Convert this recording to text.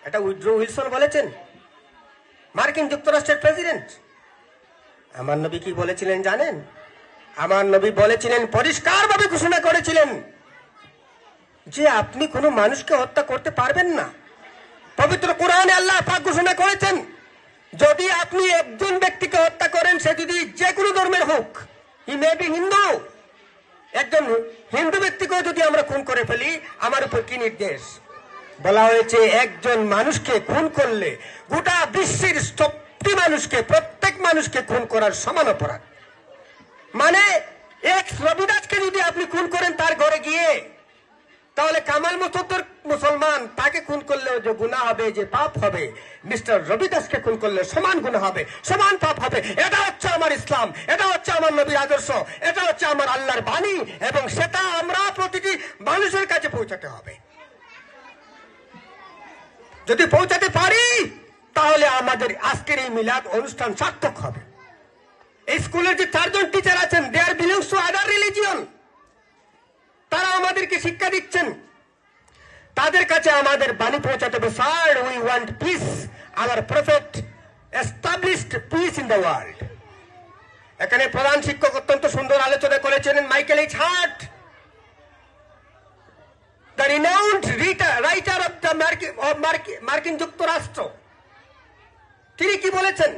এটা Woodrow Wilson বলেছেন, মার্কিন যুক্তরাষ্ট্রের প্রেসিডেন্ট। আমার নবী কি বলেছিলেন জানেন? আমার নবী বলেছিলেন, পরিষ্কারভাবে ঘোষণা করেছিলেন যে আপনি কোনো মানুষকে হত্যা করতে পারবেন না। পবিত্র কোরআনে আল্লাহ পাক ঘোষণা করেছেন, যদি আপনি একজন ব্যক্তিকে হত্যা করেন, সে যদি যে কোনো ধর্মের হোক, হি মে বি হিন্দু, একজন হিন্দু ব্যক্তিকেও যদি আমরা খুন করে ফেলি, আমার উপর কি নির্দেশ? বলা হয়েছে একজন মানুষকে খুন করলে গোটা বিশ্বের সবটি মানুষকে, প্রত্যেক মানুষকে খুন করার সমান অপরাধ। মানে এক রবিদাসকে যদি আপনি খুন করেন তার ঘরে গিয়ে, তাহলে কামাল মুসদ্দর মুসলমান, তাকে খুন করলেও যে গুনাহ হবে, যে পাপ হবে, মিস্টার রবিদাসকে খুন করলে সমান গুনাহ হবে, সমান পাপ হবে। এটা হচ্ছে আমার ইসলাম, এটা হচ্ছে আমার নবীর আদর্শ, এটা হচ্ছে আমার আল্লাহর বাণী, এবং সেটা আমরা প্রতিটি মানুষের কাছে পৌঁছাতে হবে। যদি পৌঁছাতে পারি, তাহলে আমাদের আজকের এই মিলাদ অনুষ্ঠান সার্থক হবে। এই স্কুলের যে 4 জন টিচার আছেন, দে আর বিলংস টু আদার রিলিজিয়ন, তারা আমাদেরকে শিক্ষা দিচ্ছেন, তাদের কাছে আমাদের বাণী পৌঁছাতে হবে। Sir, we want piece, hour prophet established piece in the world. এখানে প্রধান শিক্ষক অত্যন্ত সুন্দর আলোচনা করেছেন, Michael H heart, the renowned writer of the মার্কিন যুক্তরাষ্ট্র। তিনি কি বলেছেন?